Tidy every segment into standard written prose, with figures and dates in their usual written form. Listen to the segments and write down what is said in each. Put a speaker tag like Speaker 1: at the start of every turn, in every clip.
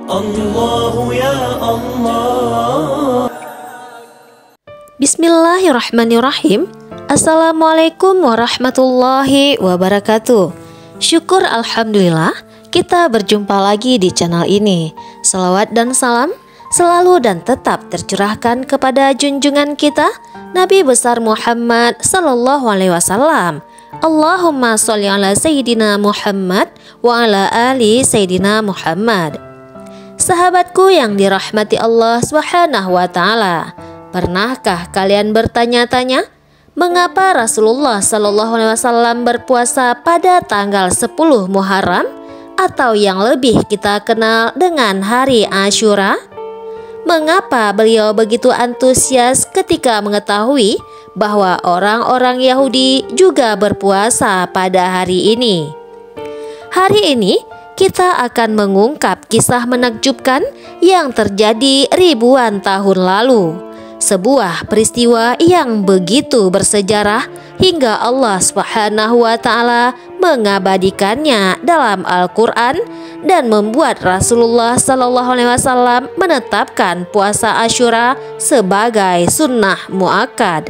Speaker 1: الله يا الله.
Speaker 2: Bismillahirrahmanirrahim. Assalamualaikum warahmatullahi wabarakatuh. Syukur alhamdulillah kita berjumpa lagi di channel ini. Salawat dan salam selalu dan tetap tercurahkan kepada junjungan kita Nabi besar Muhammad sallallahu alaihi wasallam. Allahumma sholli ala sayyidina Muhammad wa ala ali sayyidina Muhammad. Sahabatku yang dirahmati Allah Subhanahu wa taala, pernahkah kalian bertanya-tanya mengapa Rasulullah sallallahu alaihi wasallam berpuasa pada tanggal 10 Muharram atau yang lebih kita kenal dengan hari Asyura? Mengapa beliau begitu antusias ketika mengetahui bahwa orang-orang Yahudi juga berpuasa pada hari ini? Hari ini kita akan mengungkap kisah menakjubkan yang terjadi ribuan tahun lalu. Sebuah peristiwa yang begitu bersejarah hingga Allah Subhanahu wa taala mengabadikannya dalam Al-Qur'an dan membuat Rasulullah sallallahu alaihi wasallam menetapkan puasa Asyura sebagai sunnah muakkad.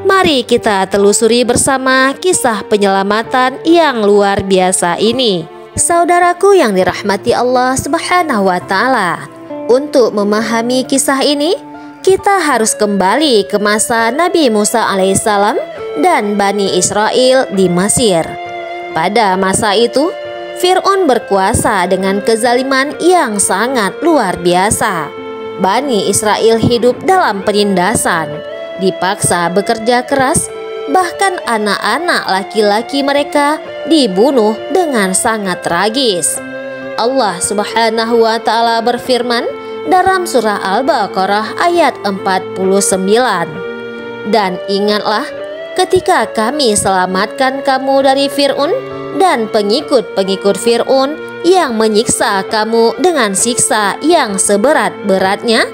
Speaker 2: Mari kita telusuri bersama kisah penyelamatan yang luar biasa ini. Saudaraku yang dirahmati Allah Subhanahu wa taala, untuk memahami kisah ini kita harus kembali ke masa Nabi Musa alaihissalam dan Bani Israel di Mesir. Pada masa itu, Fir'aun berkuasa dengan kezaliman yang sangat luar biasa. Bani Israel hidup dalam penindasan, dipaksa bekerja keras, bahkan anak-anak laki-laki mereka dibunuh dengan sangat tragis. Allah Subhanahu wa taala berfirman dalam surah Al-Baqarah ayat 49. Dan ingatlah ketika kami selamatkan kamu dari Fir'aun dan pengikut-pengikut Fir'aun yang menyiksa kamu dengan siksa yang seberat-beratnya.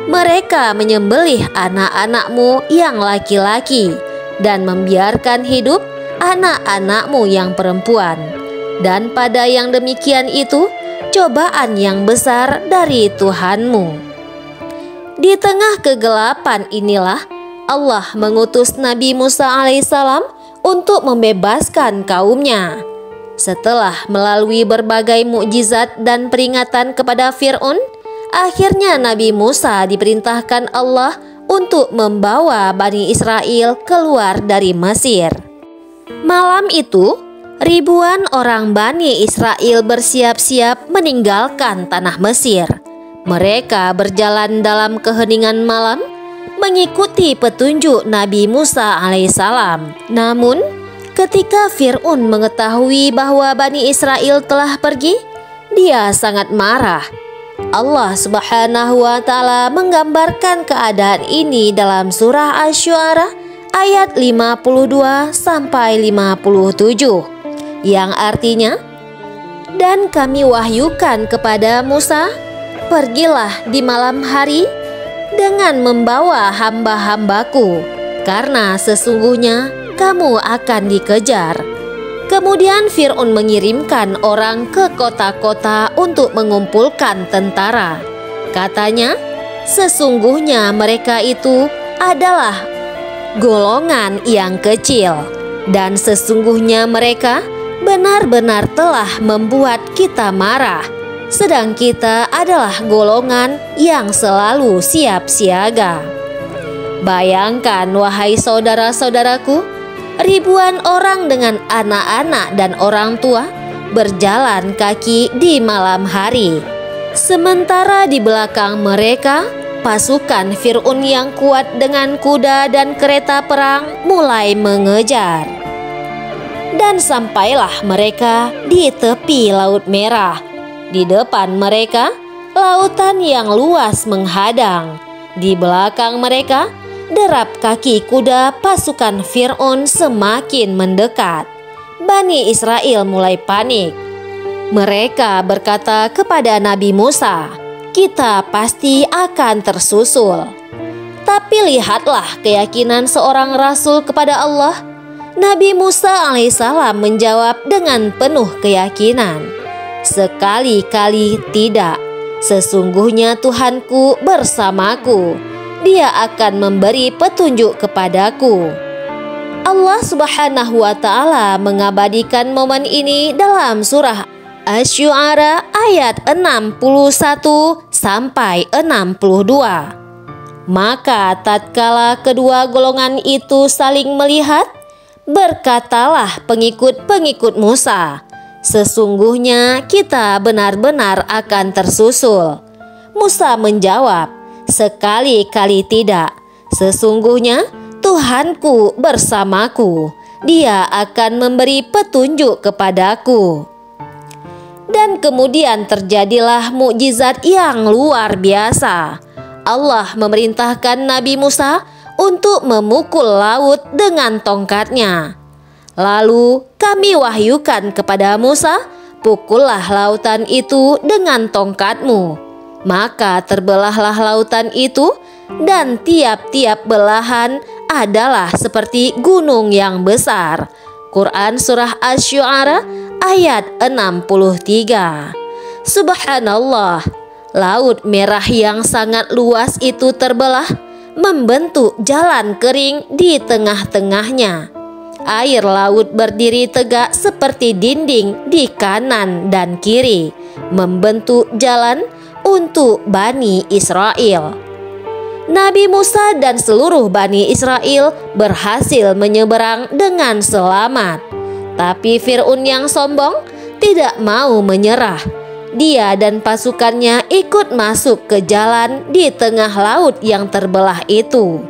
Speaker 2: Mereka menyembelih anak-anakmu yang laki-laki dan membiarkan hidup anak-anakmu yang perempuan. Dan pada yang demikian itu cobaan yang besar dari Tuhanmu. Di tengah kegelapan inilah Allah mengutus Nabi Musa alaihissalam untuk membebaskan kaumnya. Setelah melalui berbagai mukjizat dan peringatan kepada Fir'aun, akhirnya Nabi Musa diperintahkan Allah untuk membawa Bani Israel keluar dari Mesir. Malam itu, ribuan orang Bani Israel bersiap-siap meninggalkan tanah Mesir. Mereka berjalan dalam keheningan malam, mengikuti petunjuk Nabi Musa alaihissalam. Namun, ketika Fir'aun mengetahui bahwa Bani Israel telah pergi, dia sangat marah. Allah Subhanahu wa taala menggambarkan keadaan ini dalam surah Asy-Syu'ara ayat 52 sampai 57. Yang artinya, dan kami wahyukan kepada Musa, pergilah di malam hari dengan membawa hamba-hambaku, karena sesungguhnya kamu akan dikejar. Kemudian Fir'aun mengirimkan orang ke kota-kota untuk mengumpulkan tentara. Katanya, sesungguhnya mereka itu adalah golongan yang kecil, dan sesungguhnya mereka benar-benar telah membuat kita marah, sedang kita adalah golongan yang selalu siap siaga. Bayangkan wahai saudara-saudaraku, ribuan orang dengan anak-anak dan orang tua berjalan kaki di malam hari. Sementara di belakang mereka, pasukan Fir'aun yang kuat dengan kuda dan kereta perang mulai mengejar. Dan sampailah mereka di tepi Laut Merah. Di depan mereka, lautan yang luas menghadang. Di belakang mereka, derap kaki kuda pasukan Fir'aun semakin mendekat. Bani Israel mulai panik. Mereka berkata kepada Nabi Musa, "Kita pasti akan tersusul." Tapi lihatlah keyakinan seorang rasul kepada Allah. Nabi Musa alaihissalam menjawab dengan penuh keyakinan, Sekali-kali tidak. Sesungguhnya Tuhanku bersamaku. Dia akan memberi petunjuk kepadaku. Allah Subhanahu wa Ta'ala mengabadikan momen ini dalam surah Asy-Syu'ara ayat 61 sampai 62. Maka tatkala kedua golongan itu saling melihat, berkatalah pengikut-pengikut Musa, "Sesungguhnya kita benar-benar akan tersusul." Musa menjawab, "Sekali-kali tidak. Sesungguhnya Tuhanku bersamaku. Dia akan memberi petunjuk kepadaku." Dan kemudian terjadilah mukjizat yang luar biasa. Allah memerintahkan Nabi Musa untuk memukul laut dengan tongkatnya. Lalu kami wahyukan kepada Musa, "Pukullah lautan itu dengan tongkatmu." Maka terbelahlah lautan itu, dan tiap-tiap belahan adalah seperti gunung yang besar. Quran Surah Asy-Syu'ara ayat 63. Subhanallah, Laut Merah yang sangat luas itu terbelah, membentuk jalan kering di tengah-tengahnya. Air laut berdiri tegak seperti dinding di kanan dan kiri, membentuk jalan untuk Bani Israel. Nabi Musa dan seluruh Bani Israel berhasil menyeberang dengan selamat. Tapi Fir'aun yang sombong tidak mau menyerah. Dia dan pasukannya ikut masuk ke jalan di tengah laut yang terbelah itu.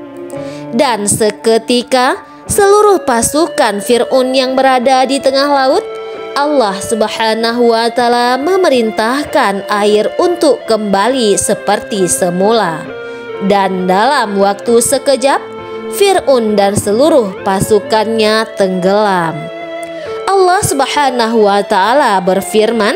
Speaker 2: Dan seketika seluruh pasukan Fir'aun yang berada di tengah laut, Allah Subhanahu wa Ta'ala memerintahkan air untuk kembali seperti semula. Dan dalam waktu sekejap, Fir'aun dan seluruh pasukannya tenggelam. Allah Subhanahu wa Ta'ala berfirman,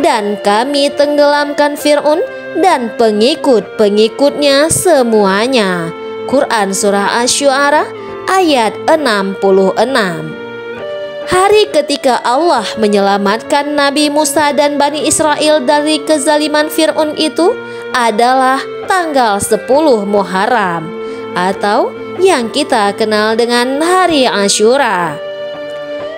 Speaker 2: "Dan kami tenggelamkan Fir'aun dan pengikut-pengikutnya semuanya." Quran Surah Asy-Syu'ara ayat 66. Hari ketika Allah menyelamatkan Nabi Musa dan Bani Israel dari kezaliman Fir'aun itu adalah tanggal 10 Muharram, atau yang kita kenal dengan Hari Asyura.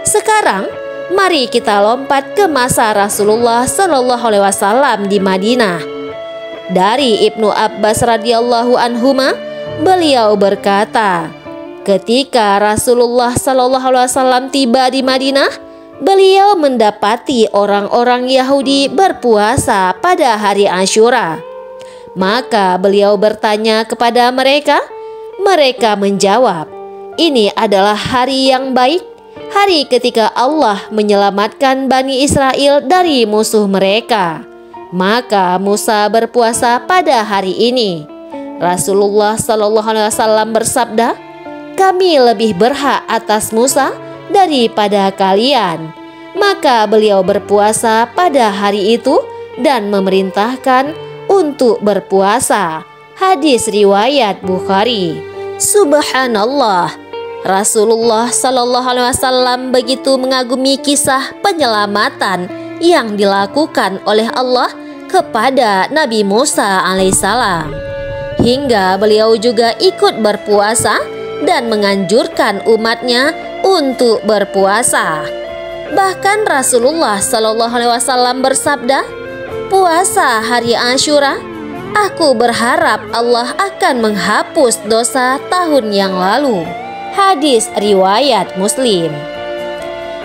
Speaker 2: Sekarang mari kita lompat ke masa Rasulullah Shallallahu Alaihi Wasallam di Madinah. Dari Ibnu Abbas radhiyallahu anhuma, beliau berkata, ketika Rasulullah Shallallahu Alaihi Wasallam tiba di Madinah, beliau mendapati orang-orang Yahudi berpuasa pada hari Asyura. Maka beliau bertanya kepada mereka. Mereka menjawab, "Ini adalah hari yang baik, hari ketika Allah menyelamatkan Bani Israel dari musuh mereka. Maka Musa berpuasa pada hari ini." Rasulullah Shallallahu Alaihi Wasallam bersabda, "Kami lebih berhak atas Musa daripada kalian." Maka beliau berpuasa pada hari itu dan memerintahkan untuk berpuasa. Hadis riwayat Bukhari. Subhanallah, Rasulullah Shallallahu Alaihi Wasallam begitu mengagumi kisah penyelamatan yang dilakukan oleh Allah kepada Nabi Musa alaihissalam, hingga beliau juga ikut berpuasa dan menganjurkan umatnya untuk berpuasa. Bahkan Rasulullah Shallallahu Alaihi Wasallam bersabda, "Puasa hari Asyura, aku berharap Allah akan menghapus dosa tahun yang lalu." Hadis riwayat Muslim.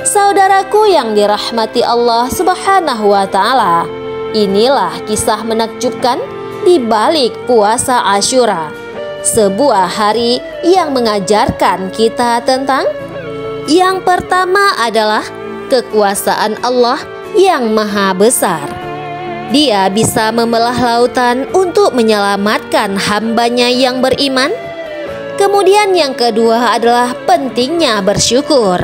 Speaker 2: Saudaraku yang dirahmati Allah Subhanahu wa Ta'ala, inilah kisah menakjubkan di balik puasa Asyura, sebuah hari yang mengajarkan kita tentang yang pertama adalah kekuasaan Allah yang maha besar. Dia bisa membelah lautan untuk menyelamatkan hambanya yang beriman. Kemudian yang kedua adalah pentingnya bersyukur.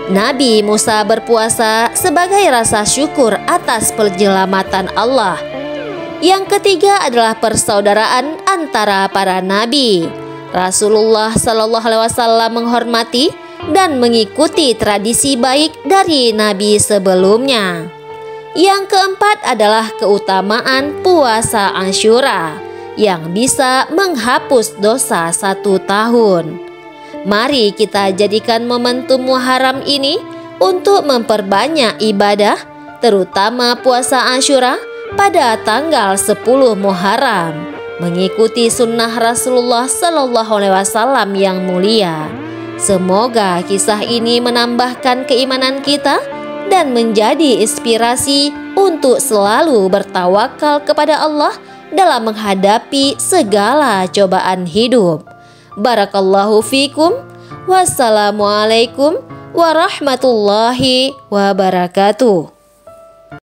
Speaker 2: Nabi Musa berpuasa sebagai rasa syukur atas penyelamatan Allah. Yang ketiga adalah persaudaraan antara para nabi. Rasulullah Shallallahu Alaihi Wasallam menghormati dan mengikuti tradisi baik dari nabi sebelumnya. Yang keempat adalah keutamaan puasa Asyura yang bisa menghapus dosa 1 tahun. Mari kita jadikan momentum Muharram ini untuk memperbanyak ibadah, terutama puasa Asyura pada tanggal 10 Muharram, mengikuti sunnah Rasulullah SAW yang mulia. Semoga kisah ini menambahkan keimanan kita dan menjadi inspirasi untuk selalu bertawakal kepada Allah dalam menghadapi segala cobaan hidup. Barakallahu fikum. Wassalamualaikum warahmatullahi wabarakatuh.